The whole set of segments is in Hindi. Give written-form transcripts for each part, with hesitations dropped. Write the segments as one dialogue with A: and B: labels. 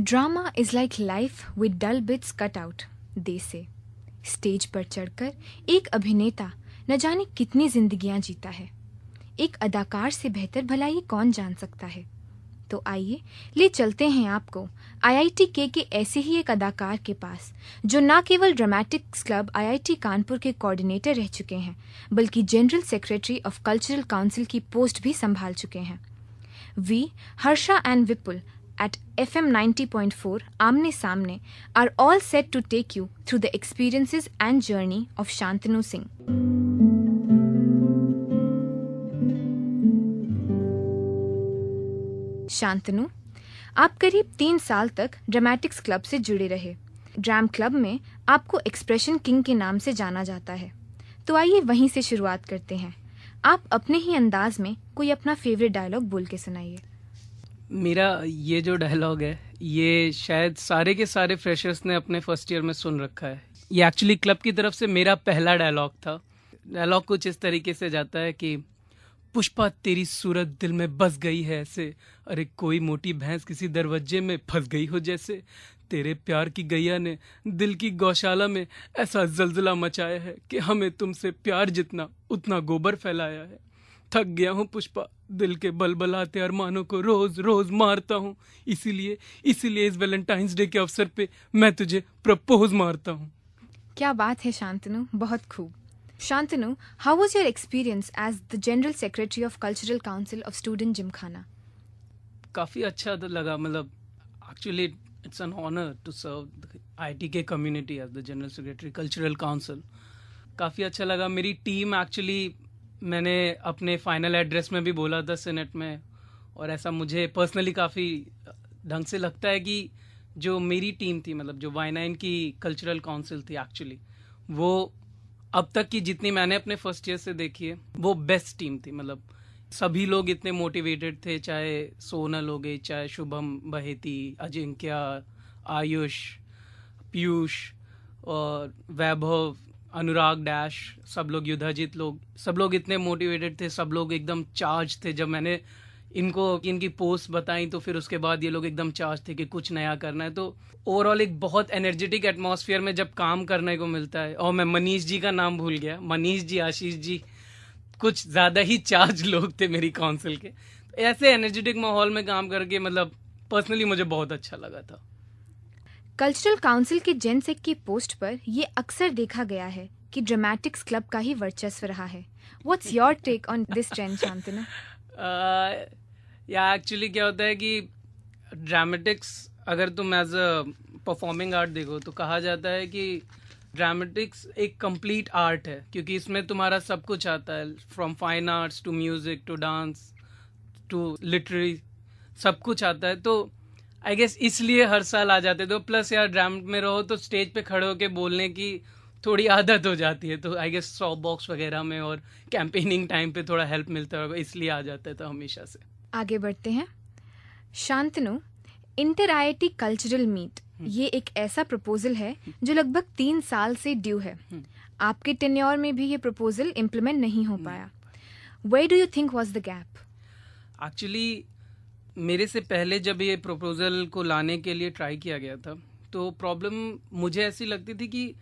A: Drama is like life with dull bits cut out, they say. Stage पर चढ़कर एक अभिनेता न जाने कितनी जिंदगियां जीता है। एक अदाकार से बेहतर भला ये कौन जान सकता है। तो आइए ले चलते हैं आपको आईआईटी के ऐसे ही एक अदाकार के पास, जो न केवल ड्रामेटिक्स क्लब आईआईटी कानपुर के कोऑर्डिनेटर रह चुके हैं, बल्कि general secretary of cultural council की पोस्ट भी संभाल चुके हैं। V Harsha and Vipul at FM 90.4 आमने सामने are all set to take you through the experiences and journey of Shantanu Singh. Shantanu, आप करीब 3 साल तक ड्रामेटिक्स क्लब से जुड़े रहे। ड्राम क्लब में आपको एक्सप्रेशन किंग के नाम से जाना जाता है। तो आइए वहीं से शुरुआत करते हैं। आप अपने ही अंदाज में कोई अपना फेवरेट डायलॉग बोल के सुनाइए।
B: मेरा ये जो डायलॉग है, ये शायद सारे के सारे फ्रेशर्स ने अपने फर्स्ट ईयर में सुन रखा है। ये एक्चुअली क्लब की तरफ से मेरा पहला डायलॉग था। डायलॉग कुछ इस तरीके से जाता है कि पुष्पा तेरी सूरत दिल में बस गई है ऐसे, अरे कोई मोटी भैंस किसी दरवाजे में फंस गई हो जैसे, तेरे प्यार की गैया ने दिल की गौशाला में ऐसा जलजला मचाया है कि हमें तुमसे प्यार जितना उतना गोबर फैलाया है। थक गया हूँ पुष्पा, दिल के बलबलाते अरमानों को रोज रोज मारता हूँ, इसीलिए इस वैलेंटाइंस डे के अवसर पे मैं तुझे प्रपोज मारता हूँ।
A: क्या बात है शांतनु, बहुत खूब। Shantanu, how was your experience as the general secretary of cultural council of student Gymkhana?
B: काफ़ी अच्छा लगा। मतलब actually it's an honour to serve IIT के community as the general secretary cultural council. काफ़ी अच्छा लगा। मेरी टीम एक्चुअली मैंने अपने फाइनल एड्रेस में भी बोला था सीनेट में, और ऐसा मुझे पर्सनली काफ़ी ढंग से लगता है कि जो मेरी टीम थी, मतलब जो Y9 की कल्चरल काउंसिल थी एक्चुअली, वो अब तक की जितनी मैंने अपने फर्स्ट ईयर से देखी है वो बेस्ट टीम थी। मतलब सभी लोग इतने मोटिवेटेड थे, चाहे सोनल हो गई, चाहे शुभम बहेती, अजिंक्या, आयुष, पीयूष और वैभव, अनुराग डैश, सब लोग, युद्धाजीत लोग, सब लोग इतने मोटिवेटेड थे, सब लोग एकदम चार्ज थे। जब मैंने इनकी पोस्ट बताई तो फिर उसके बाद ये लोग एकदम चार्ज थे कि कुछ नया करना है। तो ओवरऑल एक बहुत एनर्जेटिक एटमॉस्फेयर में जब काम करने को मिलता है। और मैं मनीष जी का नाम भूल गया, मनीष जी, आशीष जी, कुछ ज़्यादा ही चार्ज लोग थे मेरी काउंसिल के। तो ऐसे एनर्जेटिक माहौल में काम करके मतलब पर्सनली मुझे बहुत अच्छा लगा था।
A: कल्चरल काउंसिल के जेनसेक की पोस्ट पर यह अक्सर देखा गया है कि ड्रामेटिक्स क्लब का ही वर्चस्व रहा है। What's your take on this trend Shantanu?
B: या एक्चुअली क्या होता है कि ड्रामेटिक्स अगर तुम एज अ परफॉर्मिंग आर्ट देखो तो कहा जाता है कि ड्रामेटिक्स एक कंप्लीट आर्ट है, क्योंकि इसमें तुम्हारा सब कुछ आता है, from fine arts to music to dance to literary, सब कुछ आता है। तो आई गेस इसलिए हर साल आ जाते थे। प्लस यार ड्रामा में रहो तो स्टेज पे खड़े होके बोलने की थोड़ी आदत हो जाती है, तो आई गेस सॉफ्ट बॉक्स वगैरह में और कैंपेनिंग टाइम पे थोड़ा हेल्प मिलता होगा, इसलिए आ जाता था हमेशा से।
A: आगे बढ़ते हैं। Shantanu, inter IIT cultural meet, ये एक ऐसा प्रपोजल है जो लगभग 3 साल से ड्यू है। आपके टेन्योर में भी ये प्रपोजल इम्प्लीमेंट नहीं हो पाया। Where do you think was the gap?
B: Actually मेरे से पहले जब ये प्रपोजल को लाने के लिए ट्राई किया गया था तो प्रॉब्लम मुझे ऐसी लगती थी कि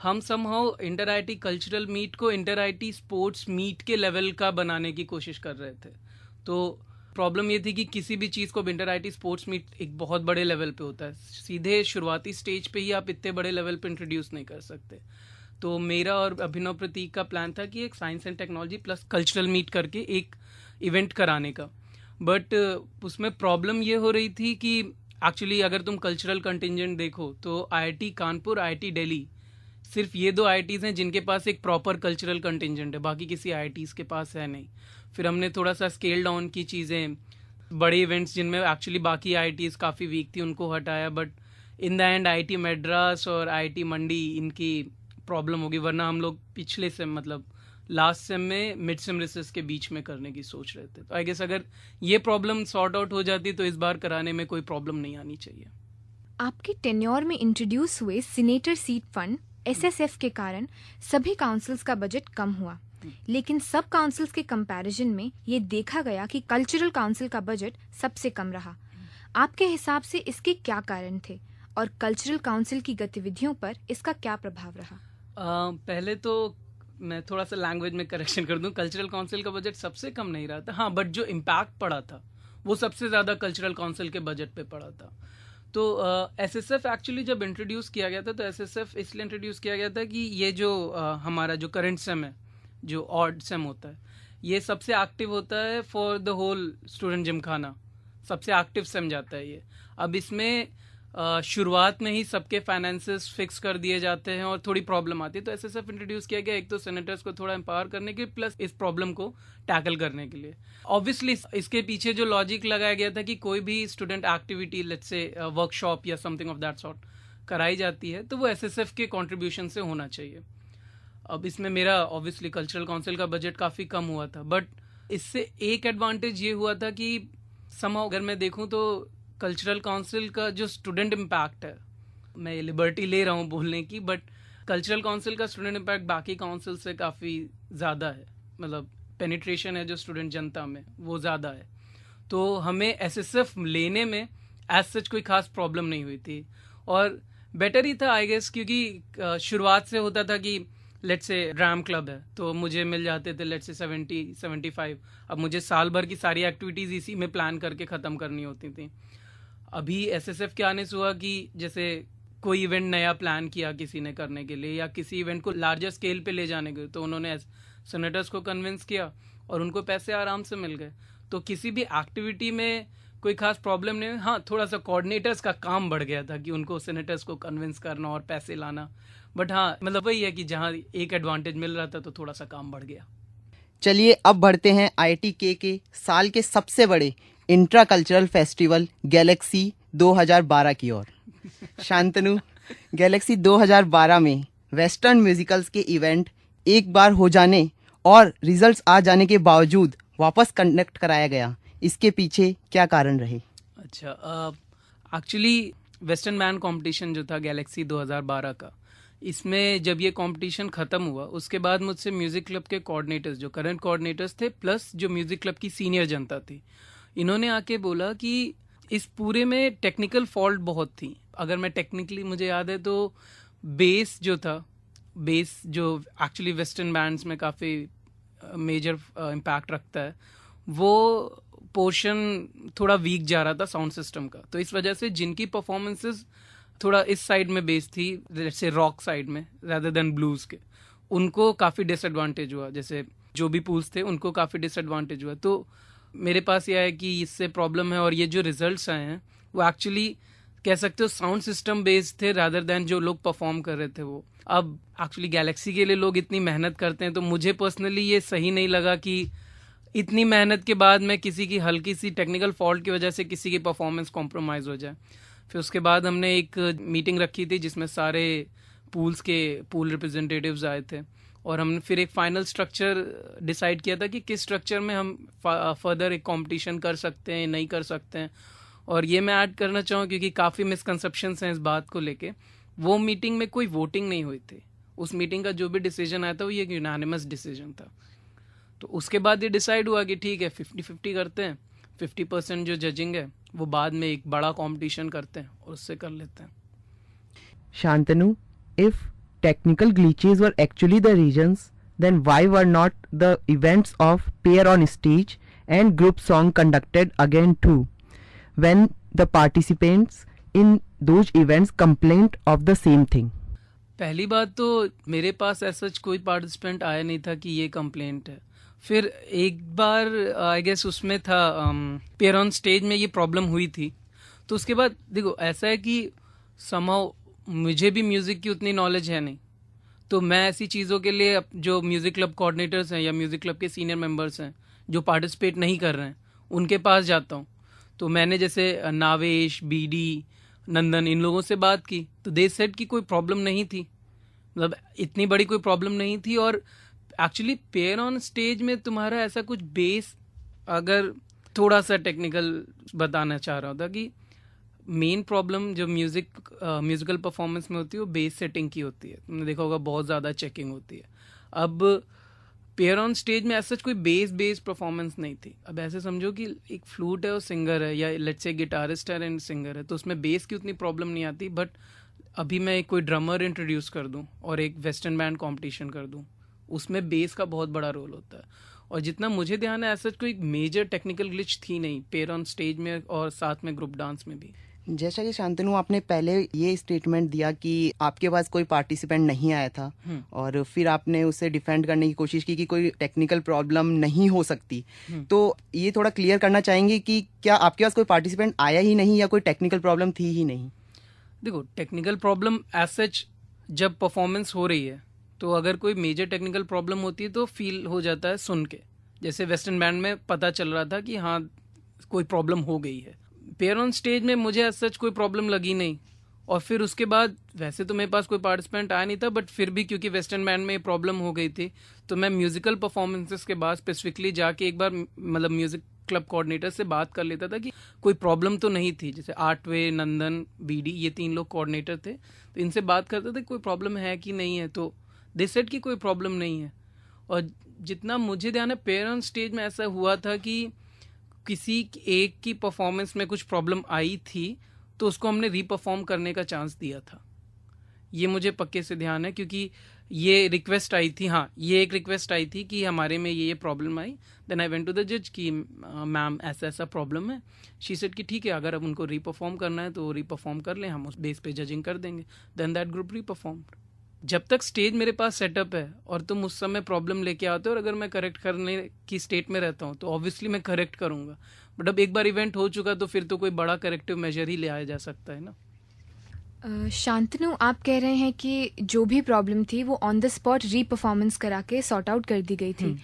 B: हम somehow inter IIT cultural meet को इंटर आईटी स्पोर्ट्स मीट के लेवल का बनाने की कोशिश कर रहे थे। तो प्रॉब्लम ये थी कि किसी भी चीज़ को इंटर आईटी स्पोर्ट्स मीट एक बहुत बड़े लेवल पे होता है, सीधे शुरुआती स्टेज पे ही आप इतने बड़े लेवल पे इंट्रोड्यूस नहीं कर सकते। तो मेरा और अभिनव प्रतीक का प्लान था कि एक science and technology plus cultural meet करके एक इवेंट कराने का। बट उसमें प्रॉब्लम ये हो रही थी कि एक्चुअली अगर तुम कल्चरल कंटिजेंट देखो तो आईआईटी कानपुर, आईआईटी दिल्ली, सिर्फ ये 2 आईआईटीज़ हैं जिनके पास एक प्रॉपर कल्चरल कंटिजेंट है, बाकी किसी आईआईटीज़ के पास है नहीं। फिर हमने थोड़ा सा स्केल डाउन की चीज़ें, बड़े इवेंट्स जिनमें एक्चुअली बाकी आईआईटीज़ काफ़ी वीक थी उनको हटाया। But in the end IIT Madras और आईआईटी मंडी इनकी प्रॉब्लम होगी, वरना हम लोग पिछले से मतलब लास्ट सेम में मिड सेम रिसर्च के बीच में करने की सोच रहे थे। तो आई गेस अगर ये प्रॉब्लम सॉर्ट आउट हो जाती तो इस बार कराने में कोई प्रॉब्लम नहीं आनी चाहिए।
A: आपके टेन्योर में इंट्रोड्यूस हुए सीनेटर सीट फंड SSF के कारण सभी काउंसिल्स का बजट कम हुआ, लेकिन सब काउंसिल्स के कंपैरिजन में ये देखा गया कि कल्चरल काउंसिल का बजट सबसे कम रहा। आपके हिसाब से इसके क्या कारण थे और कल्चरल काउंसिल की गतिविधियों पर इसका क्या प्रभाव रहा?
B: पहले तो मैं थोड़ा सा लैंग्वेज में करेक्शन कर दूं, कल्चरल काउंसिल का बजट सबसे कम नहीं रहा था, हाँ, बट जो इम्पैक्ट पड़ा था वो सबसे ज़्यादा कल्चरल काउंसिल के बजट पे पड़ा था। तो एसएसएफ एक्चुअली जब इंट्रोड्यूस किया गया था, तो एसएसएफ इसलिए इंट्रोड्यूस किया गया था कि ये जो हमारा जो करंट सेम है, जो ऑड सेम होता है, ये सबसे एक्टिव होता है for the whole student gymkhana, सबसे एक्टिव सेम जाता है ये। अब इसमें शुरुआत में ही सबके फाइनेंसेस फिक्स कर दिए जाते हैं और थोड़ी प्रॉब्लम आती है, तो एसएसएफ इंट्रोड्यूस किया गया, एक तो सेनेटर्स को थोड़ा एम्पावर करने के प्लस इस प्रॉब्लम को टैकल करने के लिए। ऑब्वियसली इसके पीछे जो लॉजिक लगाया गया था कि कोई भी student activity, let's say workshop या समथिंग ऑफ दैट सॉर्ट कराई जाती है, तो वो एसएसएफ के कंट्रीब्यूशन से होना चाहिए। अब इसमें मेरा ऑब्वियसली कल्चरल काउंसिल का बजट काफ़ी कम हुआ था, बट इससे एक एडवांटेज ये हुआ था कि समहाउ अगर मैं देखूं तो कल्चरल काउंसिल का जो स्टूडेंट इम्पैक्ट है, मैं ये लिबर्टी ले रहा हूँ बोलने की, बट कल्चरल काउंसिल का स्टूडेंट इम्पैक्ट बाकी काउंसिल से काफ़ी ज़्यादा है, मतलब पेनिट्रेशन है जो स्टूडेंट जनता में वो ज़्यादा है। तो हमें एसएसएफ लेने में एज सच कोई खास प्रॉब्लम नहीं हुई थी, और बेटर ही था आई गेस, क्योंकि शुरुआत से होता था कि लेट्स से ड्राम क्लब है तो मुझे मिल जाते थे लेट्स से 70-75, अब मुझे साल भर की सारी एक्टिविटीज़ इसी में प्लान करके ख़त्म करनी होती थी। अभी एसएसएफ के आने से हुआ कि जैसे कोई इवेंट नया प्लान किया किसी ने करने के लिए, या किसी इवेंट को लार्जर स्केल पे ले जाने के लिए, तो उन्होंने सेनेटर्स को कन्विंस किया और उनको पैसे आराम से मिल गए। तो किसी भी एक्टिविटी में कोई खास प्रॉब्लम नहीं हुई। हाँ, थोड़ा सा कोऑर्डिनेटर्स का काम बढ़ गया था कि उनको सेनेटर्स को कन्विंस करना और पैसे लाना, बट हाँ, मतलब वही है कि जहाँ एक एडवांटेज मिल रहा था तो थोड़ा सा काम बढ़ गया।
C: चलिए अब बढ़ते हैं IIT के साल के सबसे बड़े इंट्रा कल्चरल फेस्टिवल गैलेक्सी 2012 की ओर। शांतनु, गैलेक्सी 2012 में वेस्टर्न म्यूजिकल्स के इवेंट एक बार हो जाने और रिजल्ट्स आ जाने के बावजूद वापस कंडक्ट कराया गया, इसके पीछे क्या कारण रहे?
B: अच्छा, एक्चुअली वेस्टर्न बैंड कंपटीशन जो था गैलेक्सी 2012 का, इसमें जब ये कंपटीशन ख़त्म हुआ उसके बाद मुझसे म्यूज़िक क्लब के कोऑर्डिनेटर्स, जो करंट कोऑर्डिनेटर्स थे, प्लस जो म्यूज़िक क्लब की सीनियर जनता थी, इन्होंने आके बोला कि इस पूरे में टेक्निकल फॉल्ट बहुत थी। अगर मैं टेक्निकली, मुझे याद है तो बेस जो था, बेस जो एक्चुअली वेस्टर्न बैंड्स में काफ़ी मेजर इम्पैक्ट रखता है, वो पोर्शन थोड़ा वीक जा रहा था साउंड सिस्टम का। तो इस वजह से जिनकी परफॉर्मेंसेस थोड़ा इस साइड में बेस थी, जैसे रॉक साइड में rather देन ब्लूज के, उनको काफ़ी डिसएडवांटेज हुआ। जैसे जो भी पूल्स थे उनको काफ़ी डिसएडवांटेज हुआ। तो मेरे पास यह है कि इससे प्रॉब्लम है, और ये जो रिजल्ट्स आए हैं वो एक्चुअली कह सकते हो साउंड सिस्टम बेस्ड थे rather देन जो लोग परफॉर्म कर रहे थे वो। अब एक्चुअली गैलेक्सी के लिए लोग इतनी मेहनत करते हैं, तो मुझे पर्सनली ये सही नहीं लगा कि इतनी मेहनत के बाद में किसी की हल्की सी टेक्निकल फॉल्ट की वजह से किसी की परफॉर्मेंस कॉम्प्रोमाइज़ हो जाए। फिर उसके बाद हमने एक मीटिंग रखी थी जिसमें सारे पूल्स के पूल रिप्रेजेंटेटिव्स आए थे, और हमने फिर एक फाइनल स्ट्रक्चर डिसाइड किया था कि किस स्ट्रक्चर में हम फर्दर एक कंपटीशन कर सकते हैं, नहीं कर सकते हैं। और ये मैं ऐड करना चाहूँ क्योंकि काफ़ी मिसकंसेप्शंस हैं इस बात को लेके, वो मीटिंग में कोई वोटिंग नहीं हुई थी। उस मीटिंग का जो भी डिसीजन आया था वो ये यूनानिमस डिसीजन था। तो उसके बाद ये डिसाइड हुआ कि ठीक है 50-50 करते हैं, 50% जो जजिंग है वो बाद में एक बड़ा कंपटीशन करते हैं और उससे कर लेते हैं।
C: Shantanu, if technical glitches were actually the reasons, then why were not the events of pair on stage and group song conducted again too, when the participants in those events complained of the same thing?
B: पहली बात तो मेरे पास ऐसा कोई पार्टिसिपेंट आया नहीं था कि ये कंप्लेंट है। फिर एक बार आई गेस उसमें था पेयर ऑन स्टेज में ये प्रॉब्लम हुई थी। तो उसके बाद देखो ऐसा है कि समहाउ मुझे भी म्यूज़िक की उतनी नॉलेज है नहीं, तो मैं ऐसी चीज़ों के लिए जो म्यूज़िक क्लब कोऑर्डिनेटर्स हैं या म्यूज़िक क्लब के सीनियर मेंबर्स हैं जो पार्टिसिपेट नहीं कर रहे हैं उनके पास जाता हूँ। तो मैंने जैसे नावेश, बीडी, नंदन, इन लोगों से बात की तो दे सेड कि कोई प्रॉब्लम नहीं थी, मतलब इतनी बड़ी कोई प्रॉब्लम नहीं थी। और एक्चुअली पेयर ऑन स्टेज में तुम्हारा ऐसा कुछ बेस, अगर थोड़ा सा टेक्निकल बताना चाह रहा था कि मेन प्रॉब्लम जो म्यूजिकल परफॉर्मेंस में होती है वो बेस सेटिंग की होती है। तुमने देखा होगा बहुत ज़्यादा चेकिंग होती है। अब पेयर ऑन स्टेज में ऐसा कोई बेस परफॉर्मेंस नहीं थी। अब ऐसे समझो कि एक फ्लूट है और सिंगर है, या लेट्स से गिटारिस्ट है एंड सिंगर है, तो उसमें बेस की उतनी प्रॉब्लम नहीं आती। बट अभी मैं एक कोई ड्रमर इंट्रोड्यूस कर दूं और एक वेस्टर्न बैंड कंपटीशन कर दूं, उसमें बेस का बहुत बड़ा रोल होता है। और जितना मुझे ध्यान है ऐसा कोई मेजर टेक्निकल ग्लिच थी नहीं पेयर ऑन स्टेज में और साथ में ग्रुप डांस में भी।
C: जैसा कि शांतनु आपने पहले ये स्टेटमेंट दिया कि आपके पास कोई पार्टिसिपेंट नहीं आया था और फिर आपने उसे डिफेंड करने की कोशिश की कि कोई टेक्निकल प्रॉब्लम नहीं हो सकती, तो ये थोड़ा क्लियर करना चाहेंगे कि क्या आपके पास कोई पार्टिसिपेंट आया ही नहीं या कोई टेक्निकल प्रॉब्लम थी ही नहीं?
B: देखो, टेक्निकल प्रॉब्लम एज सच जब परफॉर्मेंस हो रही है तो अगर कोई मेजर टेक्निकल प्रॉब्लम होती है तो फील हो जाता है सुन के। जैसे वेस्टर्न बैंड में पता चल रहा था कि हाँ कोई प्रॉब्लम हो गई है। पेयर ऑन स्टेज में मुझे एज सच कोई प्रॉब्लम लगी नहीं। और फिर उसके बाद वैसे तो मेरे पास कोई पार्टिसिपेंट आया नहीं था, बट फिर भी क्योंकि वेस्टर्न बैंड में प्रॉब्लम हो गई थी तो मैं म्यूजिकल परफॉर्मेंसेस के बाद स्पेसिफिकली जाके एक बार मतलब म्यूजिक क्लब कोऑर्डिनेटर से बात कर लेता था कि कोई प्रॉब्लम तो नहीं थी। जैसे आर्टवे, नंदन, बीडी, ये 3 लोग कोऑर्डिनेटर थे, तो इनसे बात करते थे कोई प्रॉब्लम है कि नहीं है, तो दे सेड कि कोई प्रॉब्लम नहीं है। और जितना मुझे ध्यान है पेयर ऑन स्टेज में ऐसा हुआ था कि किसी एक की परफॉर्मेंस में कुछ प्रॉब्लम आई थी तो उसको हमने रीपरफॉर्म करने का चांस दिया था। ये मुझे पक्के से ध्यान है क्योंकि ये रिक्वेस्ट आई थी। हाँ, ये एक रिक्वेस्ट आई थी कि हमारे में ये प्रॉब्लम आई। Then I went to the जज कि मैम ऐसा प्रॉब्लम है। शी सेड कि ठीक है, अगर अब उनको रीपरफॉर्म करना है तो रीपरफॉर्म कर लें, हम उस बेस पे जजिंग कर देंगे। Then that group reperformed. जब तक स्टेज मेरे पास सेटअप है और तुम उस समय प्रॉब्लम लेके आते हो और अगर मैं करेक्ट करने की स्टेट में रहता हूँ तो ऑब्वियसली मैं करेक्ट करूंगा। बट अब एक बार इवेंट हो चुका तो फिर तो कोई बड़ा करेक्टिव मेजर ही ले आया जा सकता है ना।
A: शांतनु, आप कह रहे हैं कि जो भी प्रॉब्लम थी वो ऑन द स्पॉट री-परफॉर्मेंस करा के सॉर्ट आउट कर दी गई थी।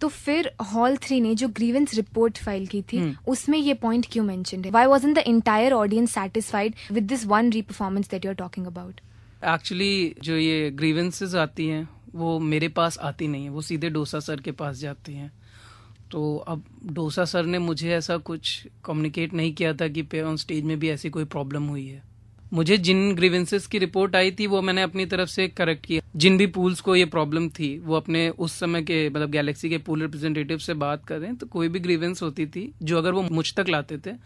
A: तो फिर हॉल 3 ने जो ग्रीवेंस रिपोर्ट फाइल की थी उसमें ये पॉइंट क्यों मेंशन्ड है? Why wasn't the entire audience satisfied with this one re-performance that you are talking about?
B: Actually जो ये ग्रीवेंसेस आती हैं वो मेरे पास आती नहीं है, वो सीधे डोसा सर के पास जाती हैं। तो अब डोसा सर ने मुझे ऐसा कुछ कम्युनिकेट नहीं किया था कि पे ऑन स्टेज में भी ऐसी कोई प्रॉब्लम हुई है। मुझे जिन ग्रीवेंसेस की रिपोर्ट आई थी वो मैंने अपनी तरफ से करेक्ट किया। जिन भी पूल्स को ये प्रॉब्लम थी वो अपने उस समय के मतलब गैलेक्सी के पूल रिप्रेजेंटेटिव से बात करें तो कोई भी ग्रीवेंस होती थी जो अगर वो मुझ तक लाते थे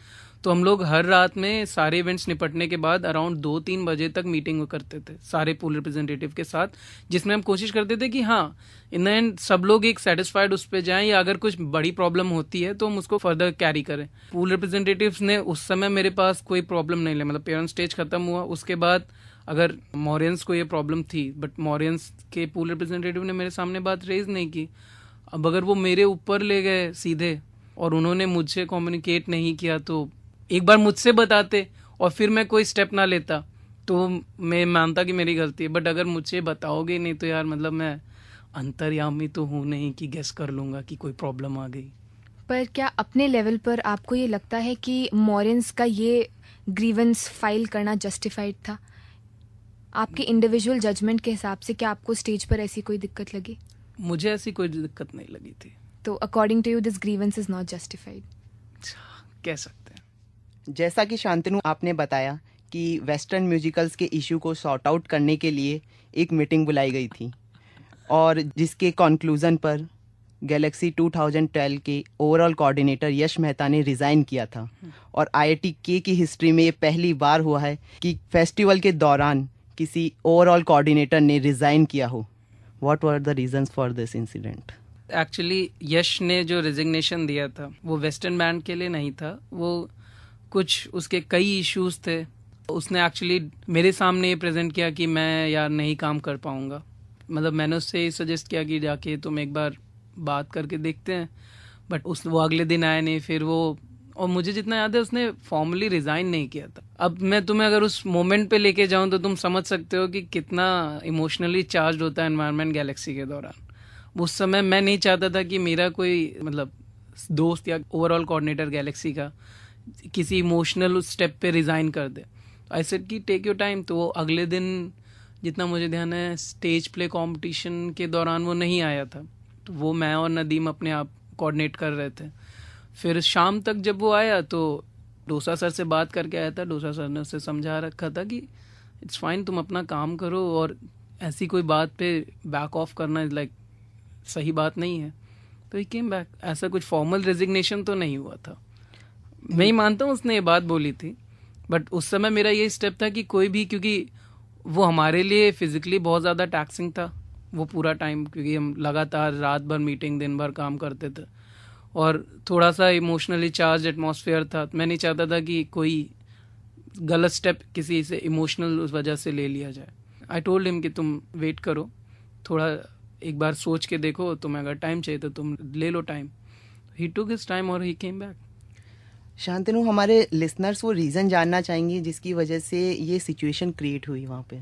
B: तो हम लोग हर रात में सारे इवेंट्स निपटने के बाद अराउंड 2-3 बजे तक मीटिंग करते थे सारे पूल रिप्रेजेंटेटिव के साथ, जिसमें हम कोशिश करते थे कि हाँ इन द एंड सब लोग एक सेटिस्फाइड उस पर जाएं, या अगर कुछ बड़ी प्रॉब्लम होती है तो हम उसको फर्दर कैरी करें। पूल रिप्रेजेंटेटिव्स ने उस समय मेरे पास कोई प्रॉब्लम नहीं ली। मतलब पेरेंट स्टेज खत्म हुआ उसके बाद अगर मॉरियंस को ये प्रॉब्लम थी बट मॉरियंस के पूल रिप्रेजेंटेटिव ने मेरे सामने बात रेज नहीं की। अब अगर वो मेरे ऊपर ले गए सीधे और उन्होंने मुझसे कम्युनिकेट नहीं किया तो एक बार मुझसे बताते और फिर मैं कोई स्टेप ना लेता तो मैं मानता कि मेरी गलती है। बट अगर मुझसे बताओगे नहीं तो यार मतलब मैं अंतर्यामी तो हूँ नहीं कि गेस कर लूंगा कि कोई प्रॉब्लम आ गई।
A: पर क्या अपने लेवल पर आपको ये लगता है कि मॉरियंस का ये ग्रीवेंस फाइल करना जस्टिफाइड था? आपके इंडिविजुअल जजमेंट के हिसाब से क्या आपको स्टेज पर ऐसी कोई दिक्कत लगी?
B: मुझे ऐसी कोई दिक्कत नहीं लगी थी।
A: तो according to you this grievance is not justified,
B: कह सकते हैं।
C: जैसा कि शांतनु आपने बताया कि वेस्टर्न म्यूजिकल्स के इशू को सॉर्ट आउट करने के लिए एक मीटिंग बुलाई गई थी और जिसके कंक्लूजन पर गैलेक्सी 2012 के ओवरऑल कोऑर्डिनेटर यश मेहता ने रिज़ाइन किया था। और IIT-K की हिस्ट्री में ये पहली बार हुआ है कि फेस्टिवल के दौरान किसी ओवरऑल कोऑर्डिनेटर ने रिज़ाइन किया हो। What were the reasons for this incident?
B: Actually Yash ने जो रिजिग्नेशन दिया था वो वेस्टर्न बैंड के लिए नहीं था, वो कुछ उसके कई इश्यूज थे। उसने एक्चुअली मेरे सामने ये प्रेजेंट किया कि मैं यार नहीं काम कर पाऊंगा। मतलब मैंने उससे सजेस्ट किया कि जाके तुम एक बार बात करके देखते हैं, बट वो अगले दिन आया नहीं। फिर वो, और मुझे जितना याद है उसने फॉर्मली रिजाइन नहीं किया था। अब मैं तुम्हें अगर उस मोमेंट पे लेके जाऊं तो तुम समझ सकते हो कि कितना इमोशनली चार्ज होता है एनवायरनमेंट गैलेक्सी के दौरान। उस समय मैं नहीं चाहता था कि मेरा कोई मतलब दोस्त या ओवरऑल कोऑर्डिनेटर गैलेक्सी का किसी इमोशनल उस स्टेप पे रिजाइन कर दे। आई सेड कि टेक योर टाइम। तो वो अगले दिन, जितना मुझे ध्यान है, स्टेज प्ले कंपटीशन के दौरान वो नहीं आया था, तो वो मैं और नदीम अपने आप कोऑर्डिनेट कर रहे थे। फिर शाम तक जब वो आया तो डोसा सर से बात करके आया था। डोसा सर ने उसे समझा रखा था कि इट्स फाइन, तुम अपना काम करो और ऐसी कोई बात पे बैक ऑफ करना इज लाइक सही बात नहीं है, तो ही केम बैक। ऐसा कुछ फॉर्मल रेजिग्नेशन तो नहीं हुआ था। मैं ही मानता हूँ उसने ये बात बोली थी, बट उस समय मेरा ये स्टेप था कि कोई भी, क्योंकि वो हमारे लिए फिजिकली बहुत ज़्यादा टैक्सिंग था वो पूरा टाइम, क्योंकि हम लगातार रात भर मीटिंग, दिन भर काम करते थे, और थोड़ा सा इमोशनली चार्ज एटमॉस्फेयर था। मैं नहीं चाहता था कि कोई गलत स्टेप किसी से इमोशनल उस वजह से ले लिया जाए। आई टोल्ड हिम कि तुम वेट करो, थोड़ा एक बार सोच के देखो, तुम्हें अगर टाइम चाहिए तो तुम ले लो टाइम। ही टुक हिज टाइम और ही केम बैक।
C: शांतनु, हमारे लिसनर्स वो रीज़न जानना चाहेंगे जिसकी वजह से ये सिचुएशन क्रिएट हुई वहाँ पे।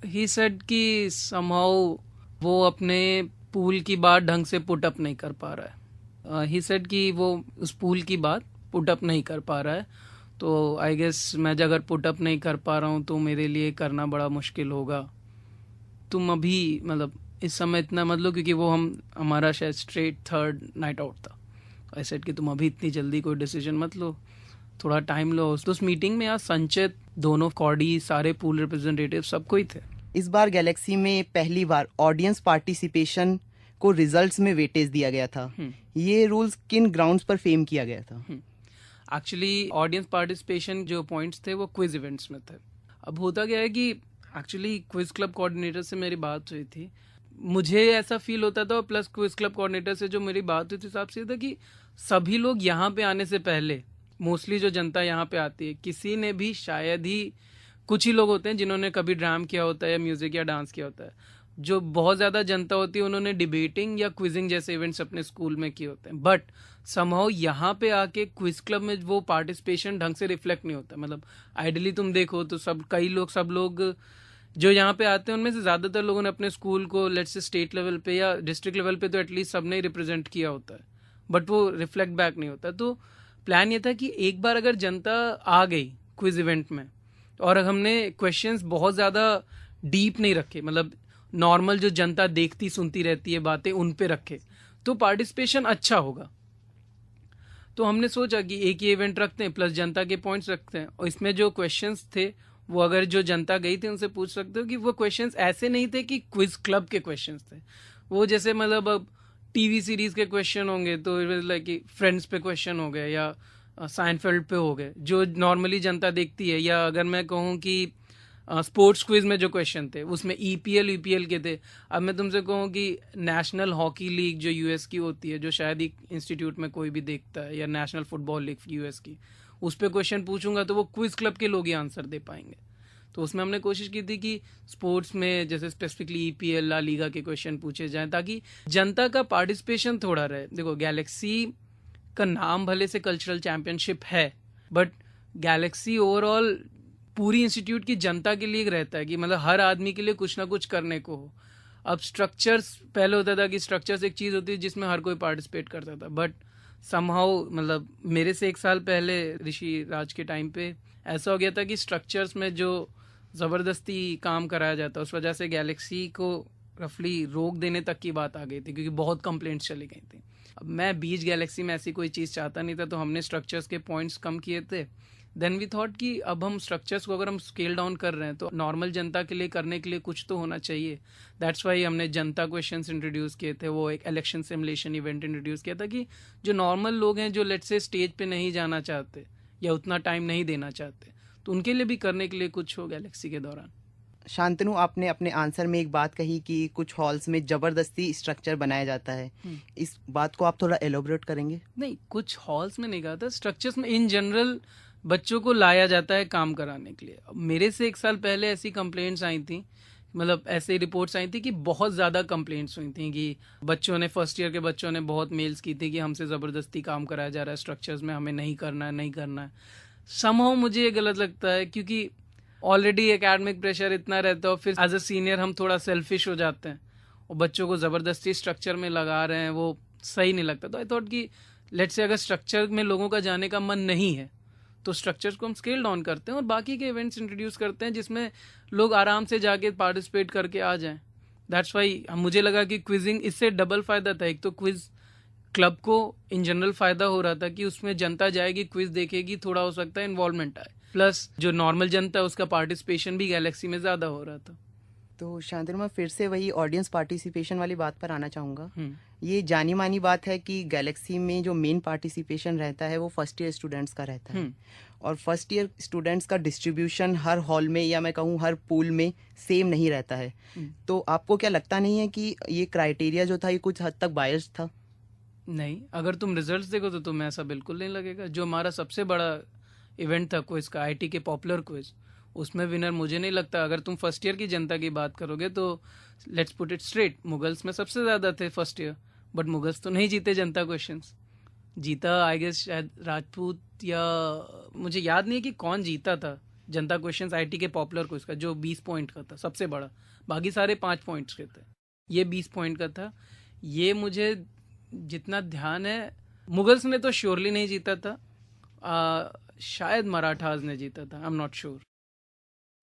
B: ही सेड कि समहाउ वो अपने पूल की बात ढंग से पुट अप नहीं कर पा रहा है। ही सेड कि वो उस पूल की बात पुट अप नहीं कर पा रहा है, तो आई गेस मैं अगर पुट अप नहीं कर पा रहा हूँ तो मेरे लिए करना बड़ा मुश्किल होगा। तुम अभी मतलब इस समय इतना मत लो, क्योंकि वो हमारा शायद स्ट्रेट 3rd नाइट आउट था। आई सेड कि तुम अभी इतनी जल्दी कोई डिसीजन मत लो, थोड़ा टाइम लो। तो उस मीटिंग में आज संचित, दोनों कॉडी, सारे पूल रिप्रेजेंटेटिव सब कोई थे।
C: इस बार गैलेक्सी में पहली बार ऑडियंस पार्टिसिपेशन को रिजल्ट्स में वेटेज दिया गया था। ये रूल्स किन ग्राउंड्स पर फेम किया गया था?
B: एक्चुअली ऑडियंस पार्टिसिपेशन जो पॉइंट्स थे वो क्विज इवेंट्स में थे। अब होता क्या है कि एक्चुअली क्विज क्लब कोऑर्डिनेटर से मेरी बात हुई थी, मुझे ऐसा फील होता था, प्लस क्विज क्लब कोऑर्डिनेटर से जो मेरी बात हुई थी हिसाब से था कि सभी लोग यहाँ पे आने से पहले, मोस्टली जो जनता यहाँ पे आती है, किसी ने भी शायद ही कुछ ही लोग होते हैं जिन्होंने कभी ड्राम किया होता है या म्यूजिक या डांस किया होता है। जो बहुत ज़्यादा जनता होती है उन्होंने डिबेटिंग या क्विजिंग जैसे इवेंट्स अपने स्कूल में किए होते हैं, बट समहाउ यहाँ पे आके क्विज क्लब में वो पार्टिसिपेशन ढंग से रिफ्लेक्ट नहीं होता। मतलब आइडली तुम देखो तो सब लोग जो यहाँ पे आते हैं उनमें से ज़्यादातर लोगों ने अपने स्कूल को लेट्स से स्टेट लेवल पे या डिस्ट्रिक्ट लेवल पे तो एटलीस्ट सबने रिप्रेजेंट किया होता है, बट वो रिफ्लेक्ट बैक नहीं होता। तो प्लान ये था कि एक बार अगर जनता आ गई क्विज इवेंट में और हमने क्वेश्चंस बहुत ज़्यादा डीप नहीं रखे, मतलब नॉर्मल जो जनता देखती सुनती रहती है बातें उन पे रखे, तो पार्टिसिपेशन अच्छा होगा। तो हमने सोचा कि एक ही इवेंट रखते हैं प्लस जनता के पॉइंट्स रखते हैं, और इसमें जो क्वेश्चंस थे वो अगर जो जनता गई थी उनसे पूछ सकते हो कि वो क्वेश्चंस ऐसे नहीं थे कि क्विज क्लब के क्वेश्चंस थे, वो जैसे मतलब अब टीवी सीरीज के क्वेश्चन होंगे तो लाइक कि फ्रेंड्स पे क्वेश्चन हो गए या साइनफेल्ड पे हो गए जो नॉर्मली जनता देखती है, या अगर मैं कहूँ कि स्पोर्ट्स क्विज में जो क्वेश्चन थे उसमें ईपीएल के थे। अब मैं तुमसे कहूँ कि नेशनल हॉकी लीग जो यूएस की होती है, जो शायद एक इंस्टीट्यूट में कोई भी देखता है, या नेशनल फुटबॉल लीग यूएस की, उस पर क्वेश्चन पूछूंगा तो वो क्विज क्लब के लोग ही आंसर दे पाएंगे। तो उसमें हमने कोशिश की थी कि स्पोर्ट्स में जैसे स्पेसिफिकली ईपीएल, ला लीगा के क्वेश्चन पूछे जाएं ताकि जनता का पार्टिसिपेशन थोड़ा रहे। देखो गैलेक्सी का नाम भले से कल्चरल चैंपियनशिप है, बट गैलेक्सी ओवरऑल पूरी इंस्टीट्यूट की जनता के लिए रहता है कि मतलब हर आदमी के लिए कुछ ना कुछ करने को हो। अब स्ट्रक्चर्स पहले होता था कि स्ट्रक्चर्स एक चीज़ होती है जिसमें हर कोई पार्टिसिपेट करता था, बट समहाउ मतलब मेरे से 1 साल पहले ऋषि राज के टाइम पे ऐसा हो गया था कि स्ट्रक्चर्स में जो ज़बरदस्ती काम कराया जाता उस वजह से गैलेक्सी को रफली रोक देने तक की बात आ गई थी, क्योंकि बहुत कंप्लेंट्स चली गई थी। अब मैं बीच गैलेक्सी में ऐसी कोई चीज़ चाहता नहीं था, तो हमने स्ट्रक्चर्स के पॉइंट्स कम किए थे। देन वी थॉट कि अब हम स्ट्रक्चर्स को अगर हम स्केल डाउन कर रहे हैं तो नॉर्मल जनता के लिए करने के लिए कुछ तो होना चाहिए। दैट्स वाई हमने जनता क्वेश्चंस इंट्रोड्यूस किए थे, वो एक इलेक्शन सिमुलेशन इवेंट इंट्रोड्यूस किया था कि जो नॉर्मल लोग हैं जो लेट्स से स्टेज पे नहीं जाना चाहते या उतना टाइम नहीं देना चाहते, तो उनके लिए भी करने के लिए कुछ हो गैलेक्सी के दौरान।
C: शांतनु, आपने अपने आंसर में एक बात कही कि कुछ हॉल्स में जबरदस्ती स्ट्रक्चर बनाया जाता है, इस बात को आप थोड़ा एलोबरेट करेंगे?
B: नहीं, कुछ हॉल्स में नहीं कहा था, स्ट्रक्चर्स में इन जनरल बच्चों को लाया जाता है काम कराने के लिए। मेरे से 1 साल पहले ऐसी कंप्लेंट्स आई थी, मतलब ऐसे रिपोर्ट्स आई थी कि बहुत ज़्यादा कंप्लेंट्स हुई थी कि बच्चों ने, फर्स्ट ईयर के बच्चों ने बहुत मेल्स की थी कि हमसे ज़बरदस्ती काम कराया जा रहा है स्ट्रक्चर्स में, हमें नहीं करना है। समहाउ मुझे ये गलत लगता है, क्योंकि ऑलरेडी एकेडमिक प्रेशर इतना रहता है और फिर एज अ सीनियर हम थोड़ा सेल्फिश हो जाते हैं और बच्चों को ज़बरदस्ती स्ट्रक्चर में लगा रहे हैं, वो सही नहीं लगता। तो आई थॉट कि लेट्स से अगर स्ट्रक्चर में लोगों का जाने का मन नहीं है तो स्ट्रक्चर्स को हम स्केल डाउन करते हैं और बाकी के इवेंट्स इंट्रोड्यूस करते हैं जिसमें लोग आराम से जाके पार्टिसिपेट करके आ जाएं। दैट्स वाई मुझे लगा कि क्विजिंग इससे डबल फ़ायदा था। एक तो क्विज क्लब को इन जनरल फ़ायदा हो रहा था कि उसमें जनता जाएगी, क्विज देखेगी, थोड़ा हो सकता है इन्वॉल्वमेंट आए, प्लस जो नॉर्मल जनता है उसका पार्टिसिपेशन भी गैलेक्सी में ज़्यादा हो रहा था।
C: तो शांतनु, मैं फिर से वही ऑडियंस पार्टिसिपेशन वाली बात पर आना चाहूँगा। ये जानी मानी बात है कि गैलेक्सी में जो मेन पार्टिसिपेशन रहता है वो फर्स्ट ईयर स्टूडेंट्स का रहता है, और फर्स्ट ईयर स्टूडेंट्स का डिस्ट्रीब्यूशन हर हॉल में या मैं कहूँ हर पूल में सेम नहीं रहता है। तो आपको क्या लगता नहीं है कि ये क्राइटेरिया जो था ये कुछ हद तक बायस्ड था?
B: नहीं, अगर तुम रिजल्ट्स देखो तो तुम्हें ऐसा बिल्कुल नहीं लगेगा। जो हमारा सबसे बड़ा इवेंट था क्विज का, आईटी के पॉपुलर क्विज, उसमें विनर मुझे नहीं लगता। अगर तुम फर्स्ट ईयर की जनता की बात करोगे तो let's put it straight, Mughals में सबसे ज़्यादा थे फर्स्ट ईयर, बट मुगल्स तो नहीं जीते जनता क्वेश्चंस। जीता आई गेस शायद राजपूत, या मुझे याद नहीं है कि कौन जीता था जनता क्वेश्चंस आईटी के पॉपुलर क्विज का, जो 20 पॉइंट का था सबसे बड़ा। बाकी सारे 5 पॉइंट्स के थे, ये 20 पॉइंट का था। ये मुझे जितना ध्यान है मुगल्स ने तो श्योरली नहीं जीता था, शायद मराठाज ने जीता था, I am not sure.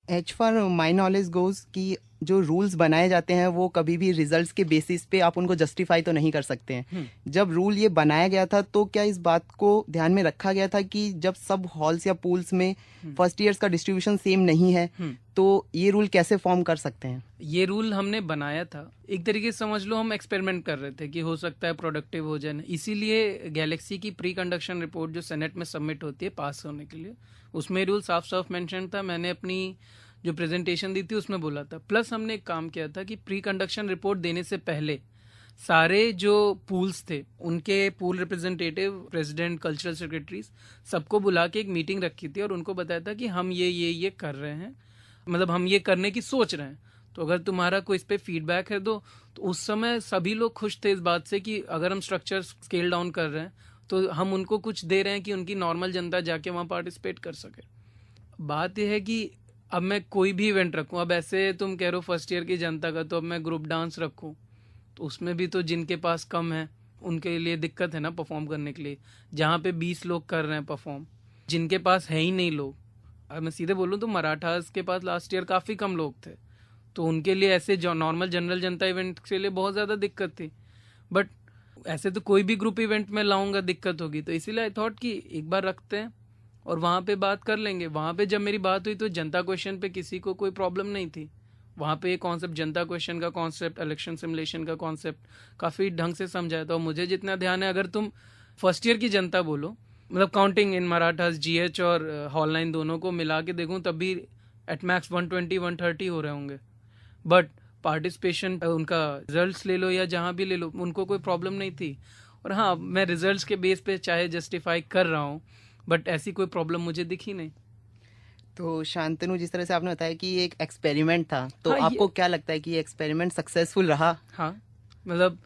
C: As for my knowledge goes कि जो रूल्स बनाए जाते हैं वो कभी भी रिजल्ट्स के बेसिस पे आप उनको जस्टिफाई तो नहीं कर सकते हैं। जब रूल ये बनाया गया था तो क्या इस बात को ध्यान में रखा गया था कि जब सब हॉल्स या पूल्स में फर्स्ट ईयर्स का डिस्ट्रीब्यूशन सेम नहीं है तो ये रूल कैसे फॉर्म कर सकते हैं?
B: ये रूल हमने बनाया था, एक तरीके से समझ लो हम एक्सपेरिमेंट कर रहे थे कि हो सकता है प्रोडक्टिव हो जाए। इसीलिए गैलेक्सी की प्री कंडक्शन रिपोर्ट जो सेनेट में सबमिट होती है पास होने के लिए, उसमें रूल साफ साफ मेंशन था। मैंने अपनी जो प्रेजेंटेशन दी थी उसमें बोला था। प्लस हमने एक काम किया था कि प्री कंडक्शन रिपोर्ट देने से पहले सारे जो पूल्स थे उनके pool representative, president, cultural secretaries, सबको बुला के एक मीटिंग रखी थी और उनको बताया था कि हम ये कर रहे हैं, मतलब हम ये करने की सोच रहे हैं, तो अगर तुम्हारा कोई इस पे फीडबैक है तो उस समय सभी लोग खुश थे इस बात से कि अगर हम स्ट्रक्चर स्केल डाउन कर रहे हैं तो हम उनको कुछ दे रहे हैं कि उनकी नॉर्मल जनता जाके वहाँ पार्टिसिपेट कर सके। बात यह है कि अब मैं कोई भी इवेंट रखूं, अब ऐसे तुम कह रहे हो फर्स्ट ईयर की जनता का, तो अब मैं ग्रुप डांस रखूं तो उसमें भी तो जिनके पास कम है उनके लिए दिक्कत है ना परफॉर्म करने के लिए। जहाँ पे 20 लोग कर रहे हैं परफॉर्म, जिनके पास है ही नहीं लोग, अब मैं सीधे बोलूँ तो मराठास के पास लास्ट ईयर काफ़ी कम लोग थे, तो उनके लिए ऐसे जो नॉर्मल जनरल जनता इवेंट के लिए बहुत ज़्यादा दिक्कत थी। बट ऐसे तो कोई भी ग्रुप इवेंट में लाऊंगा दिक्कत होगी, तो इसीलिए आई थॉट कि एक बार रखते हैं और वहाँ पे बात कर लेंगे। वहाँ पे जब मेरी बात हुई तो जनता क्वेश्चन पे किसी को कोई प्रॉब्लम नहीं थी। वहाँ पे ये कॉन्सेप्ट, जनता क्वेश्चन का कॉन्सेप्ट, इलेक्शन सिमुलेशन का कॉन्सेप्ट काफ़ी ढंग से समझाया था। और मुझे जितना ध्यान है, अगर तुम फर्स्ट ईयर की जनता बोलो, मतलब काउंटिंग इन मराठास, GH और हॉल 9 दोनों को मिला के देखूँ तब भी एट मैक्स 120-130 हो रहे होंगे। बट पार्टिसिपेशन, उनका रिजल्ट्स ले लो या जहाँ भी ले लो, उनको कोई प्रॉब्लम नहीं थी। और हाँ, मैं रिजल्ट्स के बेस पे चाहे जस्टिफाई कर रहा हूँ, बट ऐसी कोई प्रॉब्लम मुझे दिखी नहीं।
C: तो शांतनु, जिस तरह से आपने बताया कि ये एक एक्सपेरिमेंट था, तो
B: हाँ,
C: आपको क्या लगता है कि ये एक्सपेरिमेंट सक्सेसफुल रहा?
B: हाँ, मतलब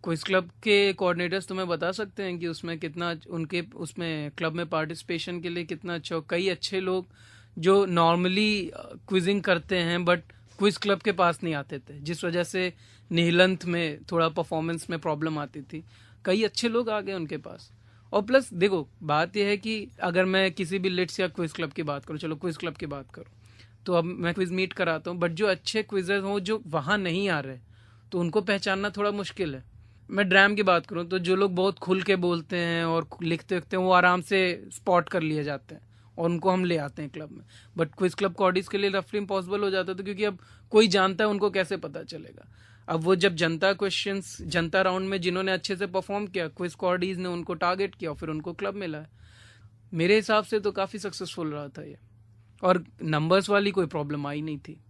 B: क्विज क्लब के कोऑर्डिनेटर्स तुम्हें बता सकते हैं कि उसमें कितना, उनके उसमें क्लब में पार्टिसिपेशन के लिए कितना अच्छा। कई अच्छे लोग जो नॉर्मली क्विजिंग करते हैं बट क्विज क्लब के पास नहीं आते थे, जिस वजह से निहिलंत में थोड़ा परफॉर्मेंस में प्रॉब्लम आती थी, कई अच्छे लोग आ गए उनके पास। और प्लस देखो, बात यह है कि अगर मैं किसी भी लिट्स या क्विज क्लब की बात करूँ, चलो क्विज क्लब की बात करूँ, तो अब मैं क्विज मीट कराता हूँ, बट जो अच्छे क्विजर्स हों जो वहाँ नहीं आ रहे तो उनको पहचानना थोड़ा मुश्किल है। मैं ड्राम की बात करूँ तो जो लोग बहुत खुल के बोलते हैं और लिखते हैं वो आराम से स्पॉट कर लिए जाते हैं और उनको हम ले आते हैं क्लब में। बट क्विज क्लब कॉडीज के लिए रफली इम्पॉसिबल हो जाता था, क्योंकि अब कोई जानता है उनको कैसे पता चलेगा। अब वो जब जनता क्वेश्चंस, जनता राउंड में जिन्होंने अच्छे से परफॉर्म किया, क्विज कॉडीज ने उनको टारगेट किया और फिर उनको क्लब मिला है। मेरे हिसाब से तो काफ़ी सक्सेसफुल रहा था ये, और नंबर्स वाली कोई प्रॉब्लम आई नहीं थी।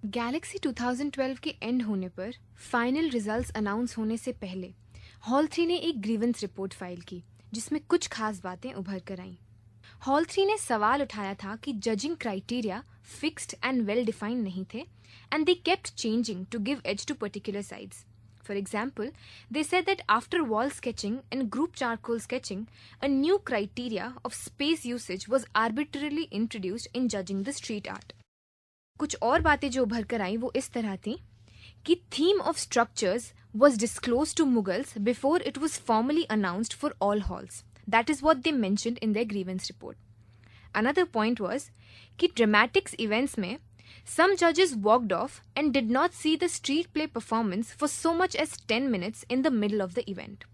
A: गैलेक्सी 2012 के एंड होने पर फाइनल रिजल्ट्स अनाउंस होने से पहले हॉल 3 ने एक ग्रीवेंस रिपोर्ट फाइल की, जिसमें कुछ खास बातें उभर कर आईं। हॉल 3 ने सवाल उठाया था कि judging criteria fixed and well defined नहीं थे, and they kept changing to give edge to particular sides. For example, they said that after wall sketching and group charcoal sketching, a new criteria of space usage was arbitrarily introduced in judging the street art. कुछ और बातें जो उभर कर आई वो इस तरह थी कि theme of structures was disclosed to Mughals before it was formally announced for all halls. That is what they mentioned in their grievance report. Another point was कि dramatics events में some judges walked off and did not see the street play performance for so much as 10 minutes in the middle of the event.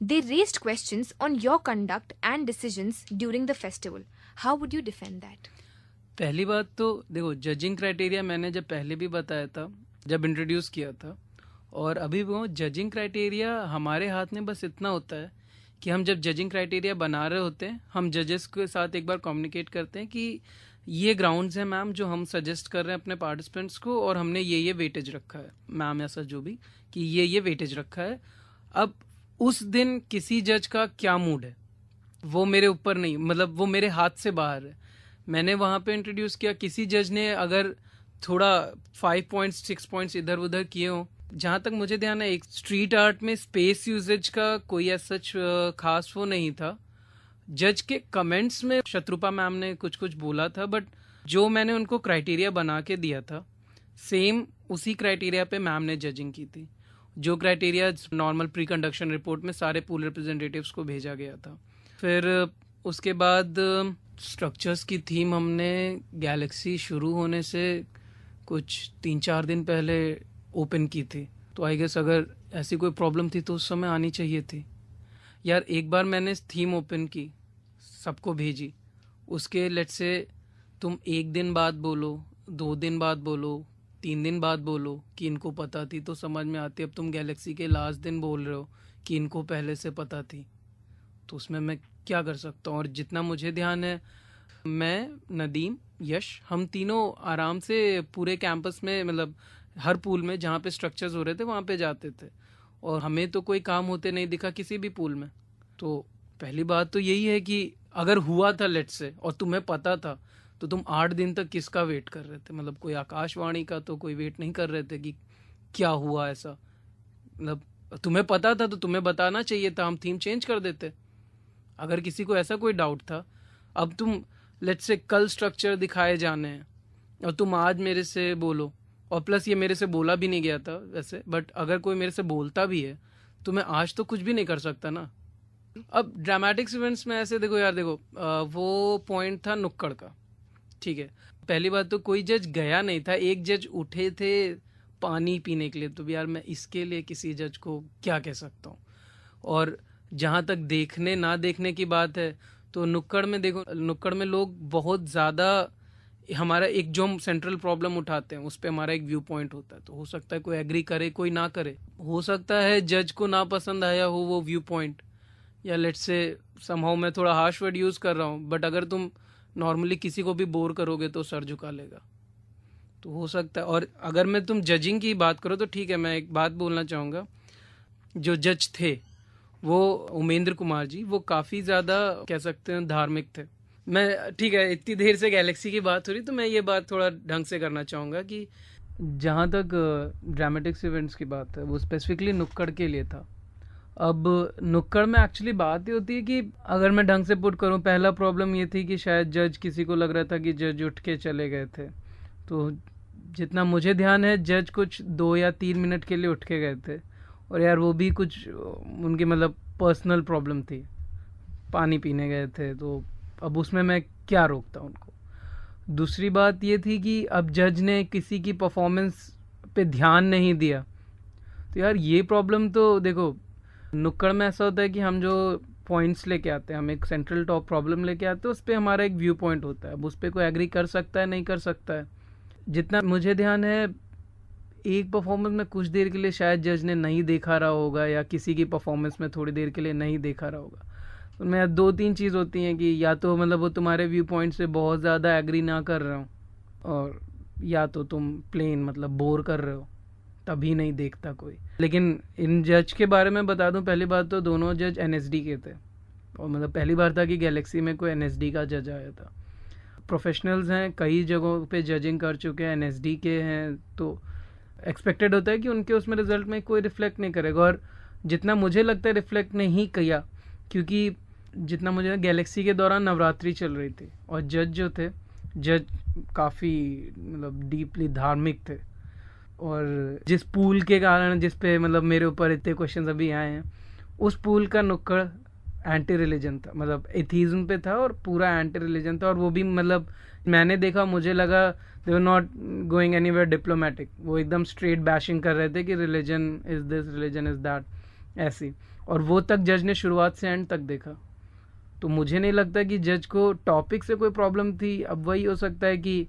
A: They raised questions on your conduct and decisions during the festival. How would you defend that?
B: पहली बात तो देखो, जजिंग क्राइटेरिया मैंने जब पहले भी बताया था, जब इंट्रोड्यूस किया था, और अभी वो जजिंग क्राइटेरिया हमारे हाथ में बस इतना होता है कि हम जब जजिंग क्राइटेरिया बना रहे होते हैं, हम जजेस के साथ एक बार कम्युनिकेट करते हैं कि ये ग्राउंड्स हैं मैम जो हम सजेस्ट कर रहे हैं अपने पार्टिसिपेंट्स को, और हमने ये वेटेज रखा है मैम या सर जो भी, कि ये वेटेज रखा है। अब उस दिन किसी जज का क्या मूड है वो मेरे ऊपर नहीं, मतलब वो मेरे हाथ से बाहर है। मैंने वहाँ पे इंट्रोड्यूस किया, किसी जज ने अगर थोड़ा 5 पॉइंट्स 6 पॉइंट्स इधर उधर किए हों, जहाँ तक मुझे ध्यान है एक स्ट्रीट आर्ट में स्पेस यूजेज का कोई सच खास वो नहीं था। जज के कमेंट्स में शत्रुपा मैम ने कुछ बोला था, बट जो मैंने उनको क्राइटेरिया बना के दिया था सेम उसी क्राइटेरिया पे मैम ने जजिंग की थी। जो criteria normal pre conduction report में सारे पूल रिप्रेजेंटेटिव्स को भेजा गया था। फिर उसके बाद स्ट्रक्चर्स की थीम हमने गैलेक्सी शुरू होने से कुछ 3-4 दिन पहले ओपन की थी, तो आई गेस अगर ऐसी कोई प्रॉब्लम थी तो उस समय आनी चाहिए थी। यार एक बार मैंने थीम ओपन की, सबको भेजी, उसके लेट से तुम 1 दिन बाद बोलो, 2 दिन बाद बोलो, 3 दिन बाद बोलो कि इनको पता थी तो समझ में आती। अब तुम गैलेक्सी के लास्ट दिन बोल रहे हो कि इनको पहले से पता थी, तो उसमें मैं क्या कर सकता हूँ। और जितना मुझे ध्यान है, मैं, नदीम, यश, हम तीनों आराम से पूरे कैंपस में, मतलब हर पूल में जहाँ पे स्ट्रक्चर्स हो रहे थे वहाँ पे जाते थे, और हमें तो कोई काम होते नहीं दिखा किसी भी पूल में। तो पहली बात तो यही है कि अगर हुआ था लेट से और तुम्हें पता था, तो तुम 8 दिन तक किसका वेट कर रहे थे? मतलब कोई आकाशवाणी का तो कोई वेट नहीं कर रहे थे कि क्या हुआ ऐसा। मतलब तुम्हें पता था तो तुम्हें बताना चाहिए था, हम थीम चेंज कर देते अगर किसी को ऐसा कोई डाउट था। अब तुम लेट से कल स्ट्रक्चर दिखाए जाने हैं और तुम आज मेरे से बोलो, और प्लस ये मेरे से बोला भी नहीं गया था वैसे, बट अगर कोई मेरे से बोलता भी है तो मैं आज तो कुछ भी नहीं कर सकता ना। अब ड्रामेटिक्स इवेंट्स में ऐसे देखो यार, देखो वो पॉइंट था नुक्कड़ का, ठीक है। पहली बात तो कोई जज गया नहीं था, एक जज उठे थे पानी पीने के लिए, तो यार मैं इसके लिए किसी जज को क्या कह सकता हूँ। और जहाँ तक देखने ना देखने की बात है, तो नुक्कड़ में देखो, नुक्कड़ में लोग बहुत ज़्यादा, हमारा एक जो हम सेंट्रल प्रॉब्लम उठाते हैं उस पर हमारा एक व्यू पॉइंट होता है, तो हो सकता है कोई एग्री करे कोई ना करे, हो सकता है जज को ना पसंद आया हो वो व्यू पॉइंट, या लेट्स से समहाउ मैं थोड़ा हार्श वर्ड यूज़ कर रहा हूँ, बट अगर तुम नॉर्मली किसी को भी बोर करोगे तो सर झुका लेगा, तो हो सकता है। और अगर मैं तुम जजिंग की बात करो तो ठीक है, मैं एक बात बोलना चाहूँगा, जो जज थे वो उमेंद्र कुमार जी, वो काफ़ी ज़्यादा कह सकते हैं धार्मिक थे। मैं ठीक है, इतनी देर से गैलेक्सी की बात हो रही तो मैं ये बात थोड़ा ढंग से करना चाहूँगा कि जहाँ तक ड्रामेटिक्स इवेंट्स की बात है वो स्पेसिफिकली नुक्कड़ के लिए था। अब नुक्कड़ में एक्चुअली बात ये होती है कि अगर मैं ढंग से पुट करूँ, पहला प्रॉब्लम ये थी कि शायद जज, किसी को लग रहा था कि जज उठ के चले गए थे, तो जितना मुझे ध्यान है जज कुछ 2 या 3 मिनट के लिए उठ के गए थे, और यार वो भी कुछ उनकी मतलब पर्सनल प्रॉब्लम थी, पानी पीने गए थे, तो अब उसमें मैं क्या रोकता उनको। दूसरी बात ये थी कि अब जज ने किसी की परफॉर्मेंस पे ध्यान नहीं दिया, तो यार ये प्रॉब्लम तो देखो, नुक्कड़ में ऐसा होता है कि हम जो पॉइंट्स लेके आते हैं, हम एक सेंट्रल टॉप प्रॉब्लम लेके आते हैं, उस पर हमारा एक व्यू पॉइंट होता है, अब उस पर कोई एग्री कर सकता है नहीं कर सकता है। जितना मुझे ध्यान है, एक परफॉर्मेंस में कुछ देर के लिए शायद जज ने नहीं देखा रहा होगा, या किसी की परफॉर्मेंस में थोड़ी देर के लिए नहीं देखा रहा होगा। उनमें 2-3 चीज़ होती हैं कि या तो मतलब वो तुम्हारे व्यू पॉइंट से बहुत ज़्यादा एग्री ना कर रहे हो, और या तो तुम प्लेन मतलब बोर कर रहे हो, तभी नहीं देखता कोई। लेकिन इन जज के बारे में बता दूं, पहली बात तो दोनों जज एनएसडी के थे, और मतलब पहली बार था कि गैलेक्सी में कोई एनएसडी का जज आया था। प्रोफेशनल्स हैं, कई जगहों पे जजिंग कर चुके हैं, एनएसडी के हैं, तो एक्सपेक्टेड होता है कि उनके उसमें रिजल्ट में कोई रिफ्लेक्ट नहीं करेगा, और जितना मुझे लगता है रिफ्लेक्ट नहीं किया, क्योंकि जितना मुझे गैलेक्सी के दौरान नवरात्रि चल रही थी, और जज जो थे, जज काफ़ी मतलब डीपली धार्मिक थे, और जिस पूल के कारण, जिस पे मतलब मेरे ऊपर इतने क्वेश्चंस अभी आए हैं, उस पूल का नुक्कड़ एंटी रिलीजन था, मतलब एथीज्म पे था और पूरा एंटी रिलीजन था, और वो भी मतलब मैंने देखा, मुझे लगा they were not going anywhere diplomatic, वो एकदम स्ट्रेट बैशिंग कर रहे थे कि religion is this, religion is that, ऐसी। और वो तक जज ने शुरुआत से एंड तक देखा, तो मुझे नहीं लगता कि जज को टॉपिक से कोई प्रॉब्लम थी। अब वही हो सकता है कि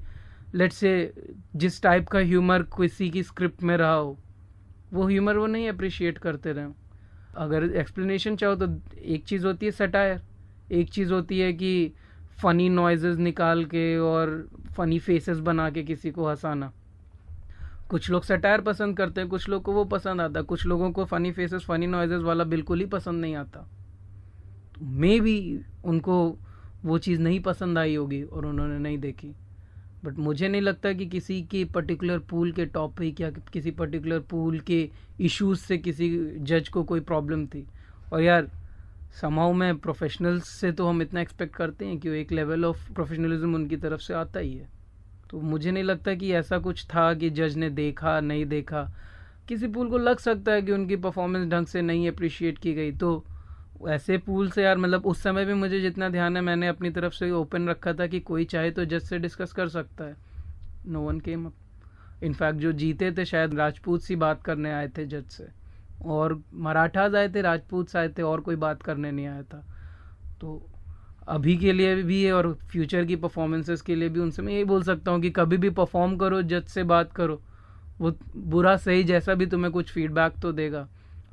B: लेट्स से जिस टाइप का ह्यूमर किसी की स्क्रिप्ट में रहा हो, वो ह्यूमर वो नहीं अप्रिशिएट करते रहे। अगर एक्सप्लेनेशन चाहो तो एक चीज़ होती है सटायर, एक चीज़ होती है कि फ़नी नॉइजेस निकाल के और फ़नी फेसेस बना के किसी को हंसाना। कुछ लोग सटायर पसंद करते हैं, कुछ लोग को वो पसंद आता है, कुछ लोगों को फ़नी फेसेस फ़नी नॉइजेस वाला बिल्कुल ही पसंद नहीं आता। तो मे बी उनको वो चीज़ नहीं पसंद आई होगी और उन्होंने नहीं देखी। बट मुझे नहीं लगता कि किसी की पर्टिकुलर पूल के टॉपिक या किसी पर्टिकुलर पूल के इश्यूज से किसी जज को कोई प्रॉब्लम थी। और यार समाउ में प्रोफेशनल्स से तो हम इतना एक्सपेक्ट करते हैं कि एक लेवल ऑफ प्रोफेशनलिज्म उनकी तरफ से आता ही है। तो मुझे नहीं लगता कि ऐसा कुछ था कि जज ने देखा नहीं देखा। किसी पूल को लग सकता है कि उनकी परफॉर्मेंस ढंग से नहीं अप्रिशिएट की गई, तो ऐसे पूल से यार मतलब उस समय भी मुझे जितना ध्यान है मैंने अपनी तरफ से ओपन रखा था कि कोई चाहे तो जज से डिस्कस कर सकता है। No one came up. In fact जो जीते थे शायद राजपूत सी बात करने आए थे जज से, और मराठाज आए थे, राजपूत आए थे, और कोई बात करने नहीं आया था। तो अभी के लिए भी है और फ्यूचर की परफॉर्मेंसेस के लिए भी उनसे मैं यही बोल सकता हूँ कि कभी भी परफॉर्म करो, जज से बात करो। वो बुरा सही जैसा भी तुम्हें कुछ फीडबैक तो देगा,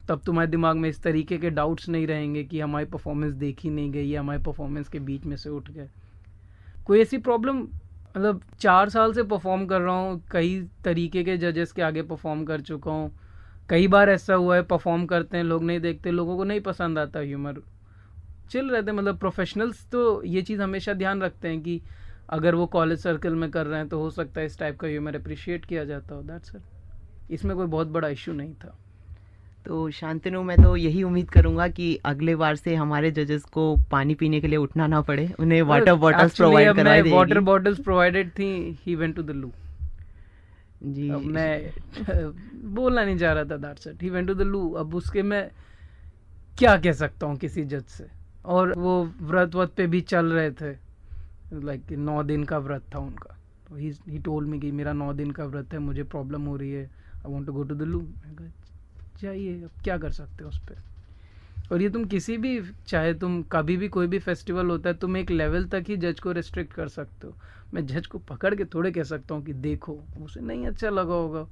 B: तब तुम्हारे दिमाग में इस तरीके के डाउट्स नहीं रहेंगे कि हमारी परफॉर्मेंस देखी नहीं गई या हमारी परफॉर्मेंस के बीच में से उठ गए। कोई ऐसी प्रॉब्लम मतलब 4 साल से परफॉर्म कर रहा हूँ, कई तरीके के जजेस के आगे परफॉर्म कर चुका हूँ। कई बार ऐसा हुआ है परफॉर्म करते हैं, लोग नहीं देखते, लोगों को नहीं पसंद आता ह्यूमर, चिल रहते हैं। मतलब प्रोफेशनल्स तो ये चीज़ हमेशा ध्यान रखते हैं कि अगर वो कॉलेज सर्कल में कर रहे हैं तो हो सकता है इस टाइप का ह्यूमर अप्रिशिएट किया जाता हो। That's it. इसमें कोई बहुत बड़ा इशू नहीं था।
C: तो शांतनु, मैं तो यही उम्मीद करूंगा कि अगले बार से हमारे जजेस को पानी पीने के लिए उठना ना पड़े, उन्हें वाटर बॉटल्स प्रोवाइड करवाई जाएगी।
B: वाटर बॉटल्स प्रोवाइडेड थी। ही वेंट टू द लू।
C: जी,
B: अब मैं बोलना नहीं चाह रहा था। That's it. He went to the loo. अब उसके मैं क्या कह सकता हूँ किसी जज से। और वो व्रत पे भी चल रहे थे, लाइक 9 दिन का व्रत था उनका। तो ही टोल्ड मी कि मेरा 9 दिन का व्रत है, मुझे प्रॉब्लम हो रही है, I want to go to the loo. जाइए, अब क्या कर सकते हो उस पर। और ये तुम किसी भी, चाहे तुम कभी भी कोई भी फेस्टिवल होता है, तुम एक लेवल तक ही जज को रिस्ट्रिक्ट कर सकते हो। मैं जज को पकड़ के थोड़े कह सकता हूँ कि देखो उसे नहीं अच्छा लगा होगा।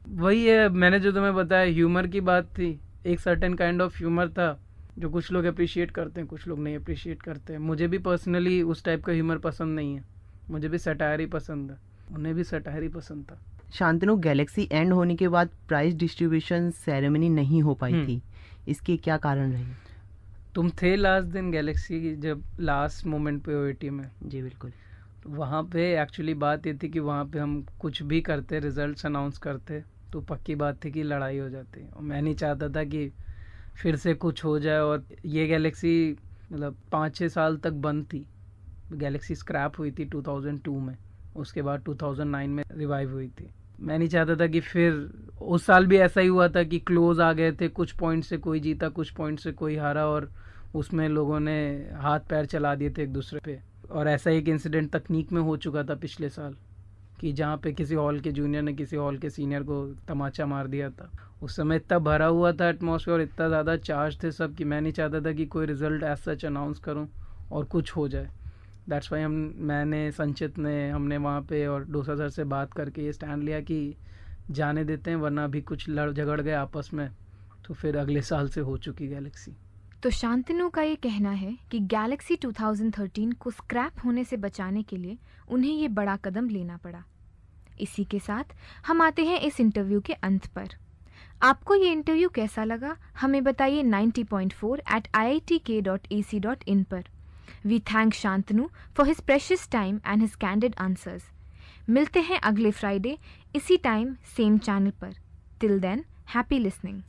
B: वही है, मैंने जो तुम्हें बताया ह्यूमर की बात थी, एक सर्टेन काइंड ऑफ ह्यूमर था जो कुछ लोग अप्रिशिएट करते हैं, कुछ लोग नहीं अप्रिशिएट करते हैं। मुझे भी पर्सनली उस टाइप का ह्यूमर पसंद नहीं है, मुझे भी सटायर ही पसंद है, उन्हें भी सटायर ही पसंद था।
C: शांतनु, गैलेक्सी एंड होने के बाद प्राइज डिस्ट्रीब्यूशन सेरेमनी नहीं हो पाई थी, इसके क्या कारण रहे?
B: तुम थे लास्ट दिन गैलेक्सी की, जब लास्ट मोमेंट पे ओएटी में।
C: जी बिल्कुल।
B: वहाँ पे एक्चुअली बात ये थी कि वहाँ पे हम कुछ भी करते, रिजल्ट्स अनाउंस करते, तो पक्की बात थी कि लड़ाई हो जाती। और मैं नहीं चाहता था कि फिर से कुछ हो जाए। और ये गैलेक्सी मतलब 5-6 साल तक बंद थी। गैलेक्सी स्क्रैप हुई थी 2002 में, उसके बाद 2009 में रिवाइव हुई थी। मैं नहीं चाहता था कि फिर उस साल भी ऐसा ही हुआ था कि क्लोज आ गए थे, कुछ पॉइंट से कोई जीता, कुछ पॉइंट से कोई हारा, और उसमें लोगों ने हाथ पैर चला दिए थे एक दूसरे पे। और ऐसा एक इंसिडेंट तकनीक में हो चुका था पिछले साल कि जहाँ पे किसी हॉल के जूनियर ने किसी हॉल के सीनियर को तमाचा मार दिया था। उस समय इतना भरा हुआ था एटमॉस्फेयर, इतना ज़्यादा चार्ज थे सब कि मैं नहीं चाहता था कि कोई रिजल्ट एज सच अनाउंस करूँ और कुछ हो जाए। दैट्स वाई मैंने, संचित ने, हमने वहाँ पे और डोसा सर से बात करके ये स्टैंड लिया कि जाने देते हैं, वरना अभी कुछ लड़ झगड़ गए आपस में तो फिर अगले साल से हो चुकी गैलेक्सी।
A: तो शांतनु का ये कहना है कि गैलेक्सी 2013 को स्क्रैप होने से बचाने के लिए उन्हें ये बड़ा कदम लेना पड़ा। इसी के साथ हम आते हैं इस इंटरव्यू के अंत पर। आपको ये इंटरव्यू कैसा लगा हमें बताइए 90.4@iitk.ac.in पर। We thank Shantanu for his precious time and his candid answers. मिलते हैं अगले फ्राइडे इसी टाइम सेम चैनल पर। Till then, happy listening.